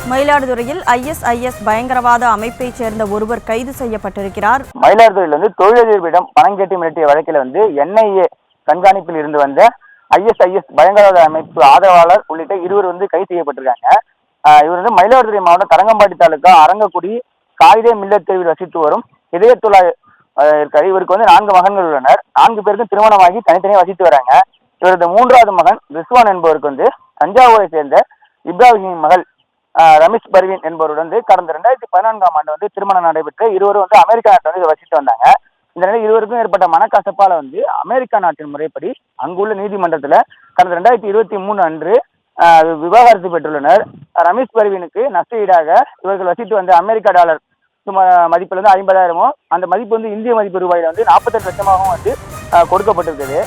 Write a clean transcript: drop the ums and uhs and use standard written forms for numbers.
மயிலாடுதுறையில் ஐஎஸ்ஐஎஸ் பயங்கரவாத அமைப்பைச் சேர்ந்த ஒருவர் கைது செய்யப்பட்டிருக்கிறார். மயிலாடுதுறையில் தொழிலதிபரிடம் பணம் கேட்டு மிரட்டிய வழக்கில் என்ஐஏ கண்காணிப்பில் இருந்து வந்த ஐஎஸ்ஐஎஸ் பயங்கரவாத அமைப்பு ஆதரவாளர் உள்ளிட்ட இருவர் கைது செய்யப்பட்டிருக்காங்க. இவர் மயிலாடுதுறை மாவட்டம் தரங்கம்பாடி தாலுகா அரங்கக்குடி காயிதே மில்லத் தெருவில் வசித்து வரும் இதயத்துல்லா இருக்காரு. இவருக்கு 4 மகன்கள் உள்ளனர். 4 பேருக்கும் திருமணமாகி தனித்தனியாக வசித்து வராங்க. இவரது 3வது மகன் ரிஸ்வான் என்பவருக்கு தஞ்சாவூரை சேர்ந்த இப்ராஹிம் மகள் ரமேஷ் பர்வீன் என்பவருடன் கடந்த 2014ஆம் ஆண்டு திருமணம் நடைபெற்று இருவரும் அமெரிக்கா நாட்டில் வசித்து வந்தாங்க. இந்த நிலையில் இருவருக்கும் ஏற்பட்ட மனக்கசப்பால அமெரிக்கா நாட்டின் முறைப்படி அங்குள்ள நீதிமன்றத்தில் கடந்த 2023 அன்று விவாகரத்து பெற்றுள்ளனர். ரமேஷ் பர்வீனுக்கு நஷ்ட ஈடாக இவர்கள் வசித்து வந்த அமெரிக்கா டாலர் மதிப்புல 50,000, அந்த மதிப்பு இந்திய மதிப்பு ரூபாயில 48 லட்சமாகவும் கொடுக்கப்பட்டிருக்குது.